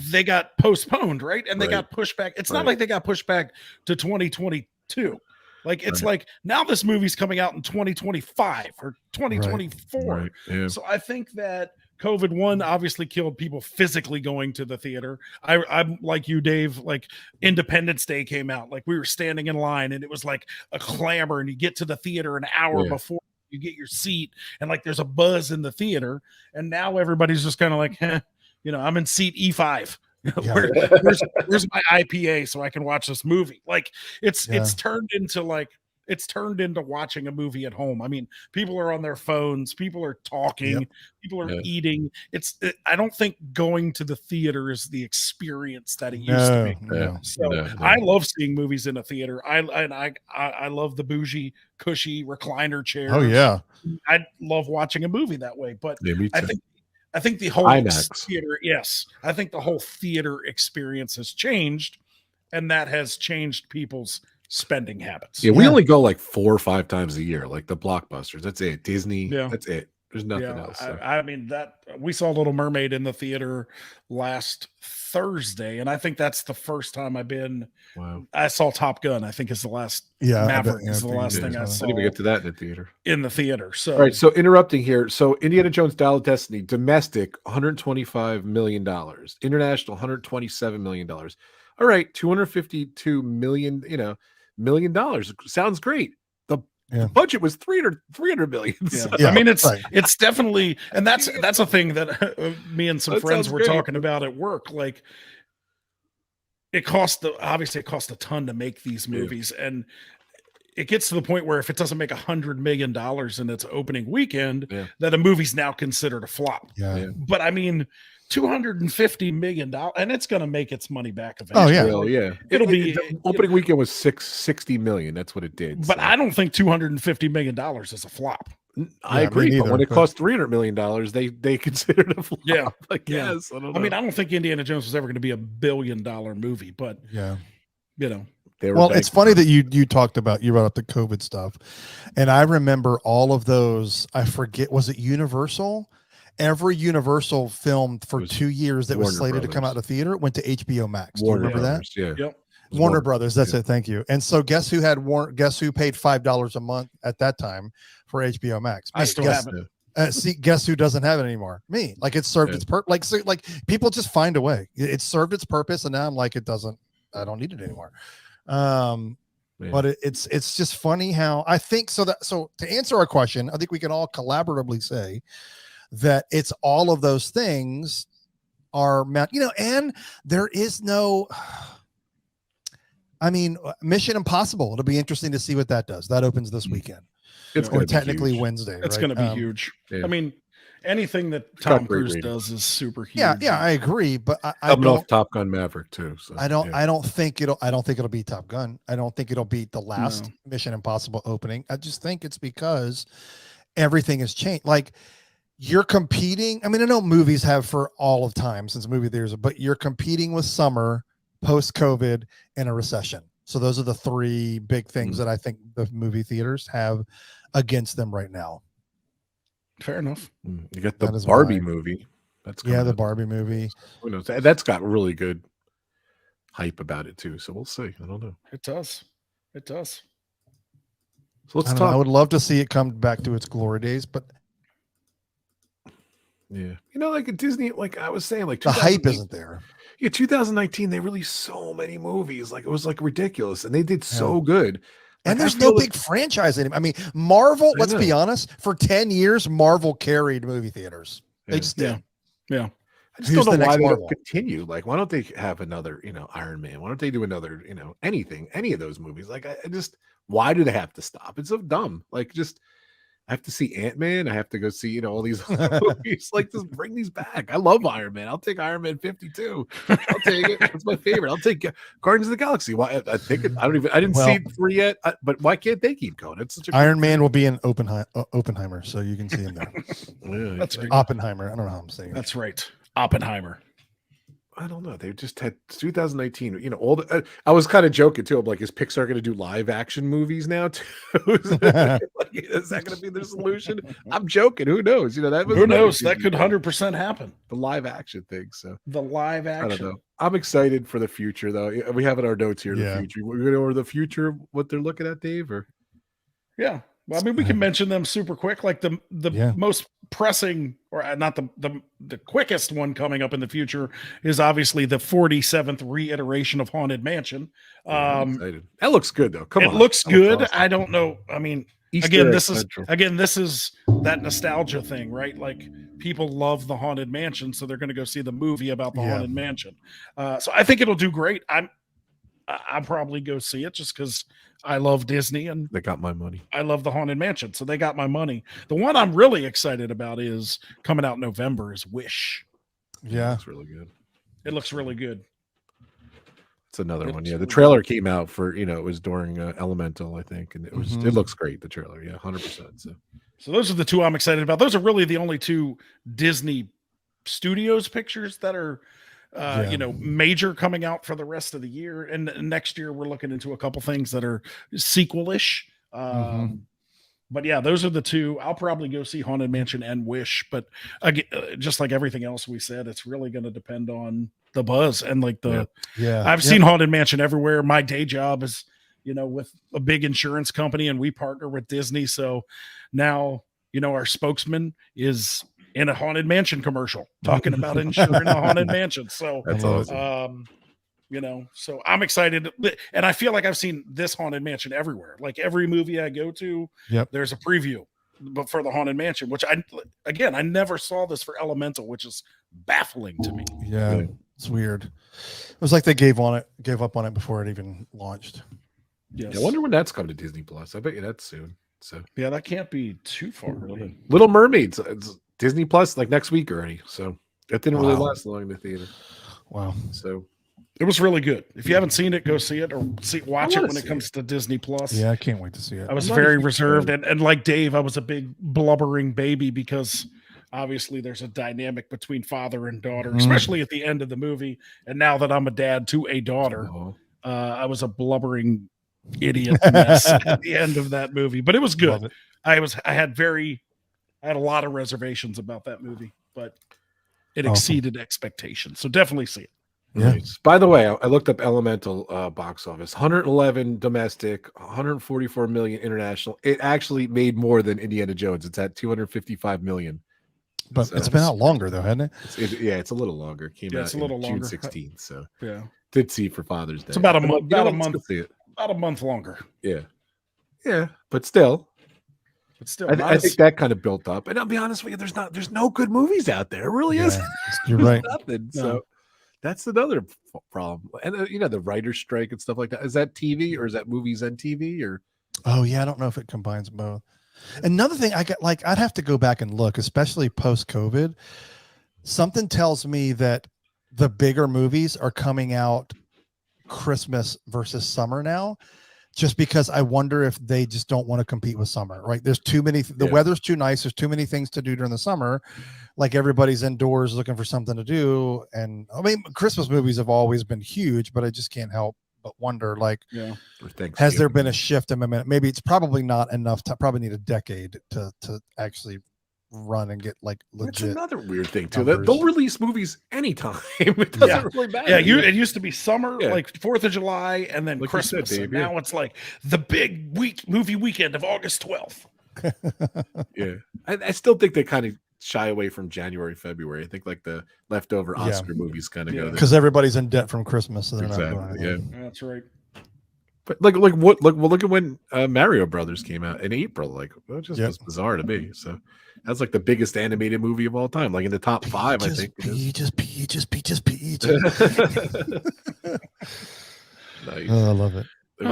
they got postponed, right? And they got pushed back. It's not like they got pushed back to 2022. Like, it's like now this movie's coming out in 2025 or 2024. So I think that COVID obviously killed people physically going to the theater. I'm like you, Dave, like Independence Day came out. Like, we were standing in line and it was like a clamor, and you get to the theater an hour before you get your seat, and like there's a buzz in the theater. And now everybody's just kind of like, you know, I'm in seat E5. Where's my IPA so I can watch this movie? Like, it's turned into watching a movie at home. I mean, people are on their phones, people are talking, people are eating. I don't think going to the theater is the experience that it used to be. I love seeing movies in a theater. I love the bougie, cushy recliner chairs. Oh yeah. I love watching a movie that way. But I think the whole theater, I think the whole theater experience has changed, and that has changed people's spending habits. We only go like 4 or 5 times a year, like the blockbusters. That's it. Disney. That's it. There's nothing else. So. I mean, that we saw Little Mermaid in the theater last Thursday, and I think that's the first time I've been. Wow. I saw Top Gun. I think is the last. Maverick is the last thing I saw. I didn't even get to that in the theater. So, all right. So interrupting here. So Indiana Jones: Dial of Destiny, domestic $125 million, international $127 million. All right, $252 million. You know, million. Sounds great. The budget was 300 million. Yeah. Yeah, I mean, it's right. it's definitely, and that's a thing that me and some That friends sounds were great. talking about at work. Like, obviously it cost a ton to make these movies, and it gets to the point where if it doesn't make $100 million in its opening weekend, that a movie's now considered a flop. Yeah. But I mean, $250 million, and it's going to make its money back eventually. Oh, yeah. It'll be the opening weekend was $660 million. That's what it did. But I don't think $250 million is a flop. I agree. But when it cost $300 million, they considered a flop. Yeah. I guess. I don't know. I mean, I don't think Indiana Jones was ever going to be $1 billion movie, but you know. Well, it's funny that you brought up the COVID stuff, and I remember all of those. I forget, was it Universal? Every Universal film for 2 years that was slated to come out to theater went to HBO Max. Do you remember that? Yeah. Yep. Warner Brothers. That's it. Thank you. And so guess who paid $5 a month at that time for HBO Max? I still have it. Guess who doesn't have it anymore? Me. Like, it served its purpose. Like people just find a way. It served its purpose, and now I'm like, I don't need it anymore. But it's just funny how I think so to answer our question, I think we can all collaboratively say that it's all of those things are and there is no, I mean, Mission Impossible. It'll be interesting to see what that does. That opens this weekend. It's or technically Wednesday. It's going to be huge. Yeah. I mean, anything that Tom Cruise does is super huge. Yeah, I agree. But I don't don't. Top Gun Maverick too. So, I don't think it'll be Top Gun. I don't think it'll beat the last Mission Impossible opening. I just think it's because everything has changed. Like, you're competing. I mean, I know movies have for all of time since movie theaters, but you're competing with summer, post-COVID, and a recession. So those are the three big things that I think the movie theaters have against them right now. Fair enough. You got the Barbie movie. That's the Barbie movie. Who knows? That's got really good hype about it too. So we'll see. I don't know. It does. So let's talk. I would love to see it come back to its glory days, but like at Disney, like I was saying, like the hype isn't there. Yeah, 2019 they released so many movies, like it was like ridiculous, and they did so good. And there's no big franchise in it. I mean, Marvel, let's be honest, for 10 years, Marvel carried movie theaters. They just did. Yeah. I just don't know why they don't continue. Like, why don't they have another, Iron Man? Why don't they do another, anything, any of those movies? Like, I just, why do they have to stop? It's so dumb. Like, just, I have to see Ant-Man. I have to go see, all these movies. Like, just bring these back. I love Iron Man. I'll take Iron Man 52. I'll take it. It's my favorite. I'll take Guardians of the Galaxy. Why? I didn't see 3 yet. But why can't they keep going? It's such a Iron Man will be in Oppenheimer, so you can see him there. That's right. Oppenheimer. I don't know how I'm saying it. That's right. Oppenheimer. I don't know. They just had 2019. All the. I was kind of joking too. I'm like, is Pixar going to do live action movies now too? Is that going to be the solution? I'm joking. Who knows? Who knows? That could 100% happen. The live action thing. So the live action. I don't know. I'm excited for the future though. We have in our notes here the future. We're going to go over the future. What they're looking at, Dave? Or yeah. Well, I mean, we can mention them super quick. Like the most pressing, or not the quickest one coming up in the future is obviously the 47th reiteration of Haunted Mansion. I'm excited. That looks good though. Come on, it looks good. Awesome. I don't know. I mean, this is that nostalgia thing, right? Like, people love the Haunted Mansion, so they're going to go see the movie about the Haunted Mansion. So I think it'll do great. I'll probably go see it just because I love Disney and they got my money. I love the Haunted Mansion, so they got my money. The one I'm really excited about is coming out in November is Wish. Yeah, it's really good. It looks really good. It's another one. Yeah, the trailer came out for it was during Elemental, I think, and it looks great. The trailer, 100%. So those are the two I'm excited about. Those are really the only two Disney Studios pictures that are major coming out for the rest of the year. And next year we're looking into a couple things that are sequel-ish. But yeah, those are the two. I'll probably go see Haunted Mansion and Wish, but again, just like everything else we said, it's really going to depend on the buzz and like I've seen Haunted Mansion everywhere. My day job is, with a big insurance company, and we partner with Disney. So now, our spokesman is in a Haunted Mansion commercial talking about insuring a Haunted Mansion. So that's awesome. You know, so I'm excited, and I feel like I've seen this Haunted Mansion everywhere. Like every movie I go to, there's a preview, but for the Haunted Mansion, which I never saw this for Elemental, which is baffling to me. Yeah, it's weird. It was like they gave up on it before it even launched. Yes. Yeah, I wonder when that's coming to Disney Plus. I bet you that's soon. So yeah, that can't be too far. Little Mermaids, it's Disney Plus like next week already. So that didn't really last long in the theater. Wow. So it was really good. If you haven't seen it, go see it or watch it when it comes to Disney Plus. Yeah, I can't wait to see it. I was very reserved, and like Dave, I was a big blubbering baby because obviously there's a dynamic between father and daughter, especially at the end of the movie. And now that I'm a dad to a daughter, I was a blubbering idiot mess at the end of that movie. But it was good. I had a lot of reservations about that movie, but it exceeded expectations. So definitely see it. Yeah. Nice. By the way, I looked up Elemental box office. 111 domestic, 144 million international. It actually made more than Indiana Jones. It's at 255 million. But so it's been out longer though, hasn't it? It's a little longer. It came out it's a little June longer. 16th. So yeah, did see for Father's Day. It's about a month. About a month. See it. About a month longer. Yeah, but still. I think that kind of built up. And I'll be honest with you, there's no good movies out there. It really isn't. You're right. Nothing. No. So that's another problem. And the writer's strike and stuff like that. Is that TV or is that movies and TV or? Oh yeah, I don't know if it combines both. Another thing I'd have to go back and look, especially post-COVID. Something tells me that the bigger movies are coming out Christmas versus summer now, just because I wonder if they just don't want to compete with summer, right? There's too many, the weather's too nice. There's too many things to do during the summer. Like everybody's indoors looking for something to do. And I mean, Christmas movies have always been huge, but I just can't help but wonder, like, has there been a shift in momentum? Maybe it's probably not enough to probably need a decade to actually run and get like legit. That's another weird thing too. They'll release movies anytime. It doesn't really matter. Yeah, it used to be summer, like 4th of July, and then like Christmas. Said, Dave, and now it's like the big movie weekend of August 12th. I still think they kind of shy away from January, February. I think like the leftover Oscar movies kind of go there because everybody's in debt from Christmas. So they're not going that's right. But look at when Mario Brothers came out in April. Like, it just was bizarre to me. So that's like the biggest animated movie of all time, like in the top 5, I think. Peaches. Nice. Oh, I love it.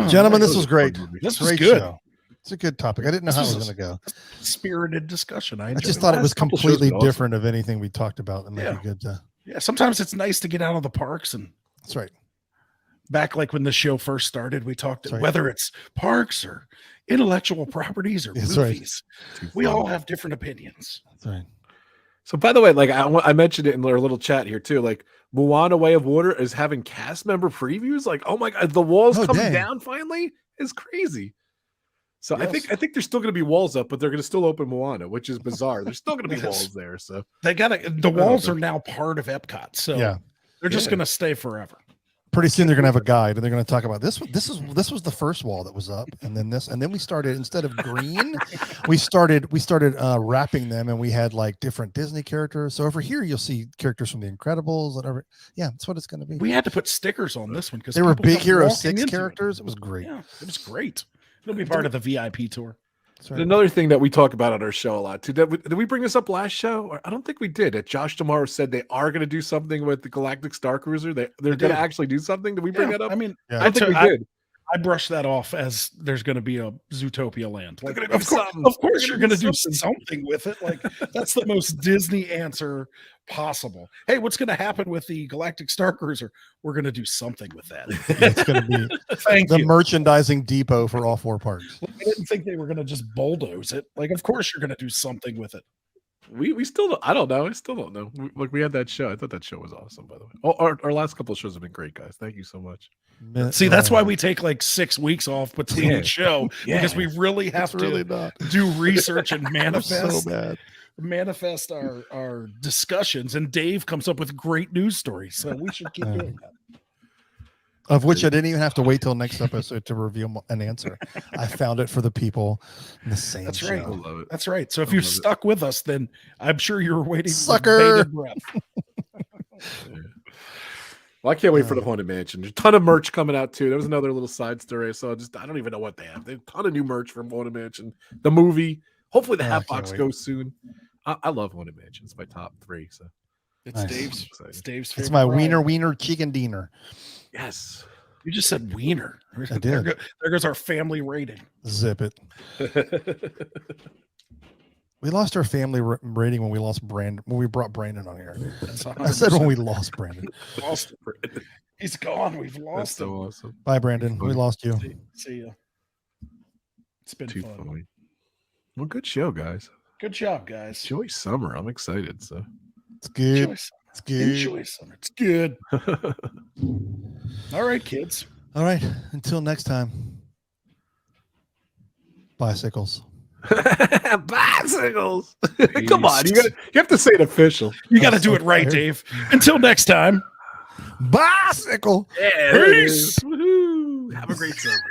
Gentlemen, this was great. This was good. Show. It's a good topic. I didn't know how it was going to go. Spirited discussion. I just thought it was completely different of anything we talked about. And maybe good to... Yeah, sometimes it's nice to get out of the parks. And that's right. Back like when the show first started, we talked whether it's parks or intellectual properties or movies. We all have different opinions. That's right. So, by the way, like I mentioned it in our little chat here too. Like Moana: Way of Water is having cast member previews. Like, oh my god, the walls coming down finally is crazy. So I think there's still going to be walls up, but they're going to still open Moana, which is bizarre. There's still going to be walls there. So the walls are now part of Epcot. So they're just going to stay forever. Pretty soon they're going to have a guide and they're going to talk about this. This was the first wall that was up, and then this, and then we started, instead of green, we started wrapping them, and we had like different Disney characters. So over here you'll see characters from The Incredibles, whatever. Yeah, that's what it's going to be. We had to put stickers on this one because they were Big Hero 6 characters. It was great. Yeah, it was great. It'll be part of the VIP tour. Right. Another thing that we talk about on our show a lot too. Did we bring this up last show? Or I don't think we did. That Josh Tomorrow said they are going to do something with the Galactic Star Cruiser. They're going to actually do something. Did we bring that up? I mean, I think we did. I brushed that off as there's going to be a Zootopia land. Like, of course you're going to do something with it. Like, that's the most Disney answer possible. Hey, what's going to happen with the Galactic Star Cruiser? We're going to do something with that. It's going to be the merchandising depot for all 4 parks. I didn't think they were going to just bulldoze it. Like, of course you're going to do something with it. We still don't, I don't know. I still don't know. Look, we had that show. I thought that show was awesome, by the way. Our last couple of shows have been great, guys. Thank you so much. See, that's why we take like 6 weeks off between each show, because we really have to do research and manifest our discussions. And Dave comes up with great news stories, so we should keep doing that. Of which I didn't even have to wait till next episode to reveal an answer. I found it for the people in the same That's show. right. I love it. That's right. So if you stuck with us, then I'm sure you were waiting Sucker. with bated breath. Well, I can't wait for the Haunted Mansion. There's a ton of merch coming out too. There was another little side story I saw. I don't even know what they have. They have a ton of new merch from Haunted Mansion. The movie. Hopefully the Hatbox goes soon. I love Haunted Mansion. It's my top 3. So it's Dave's. It's Dave's favorite. It's my ride. wiener chicken dinner. Yes. You just said wiener. I did. There goes our family rating. Zip it. We lost our family rating when we lost Brandon. When we brought Brandon on here. I said when we lost Brandon. Lost Brandon. He's gone. We've lost him. So awesome. Bye, Brandon. We lost you. See ya. It's been Too fun. funny. Well, good show, guys. Good job, guys. Enjoy summer. I'm excited. So It's good. Enjoy summer. It's good. Enjoy summer. It's good. All right, kids. All right. Until next time. Bicycles. Bicycles. Come on, you have to say it official. You got to do it right, Dave. Until next time. Bicycle. Yeah, Peace. Woohoo. Have a great summer.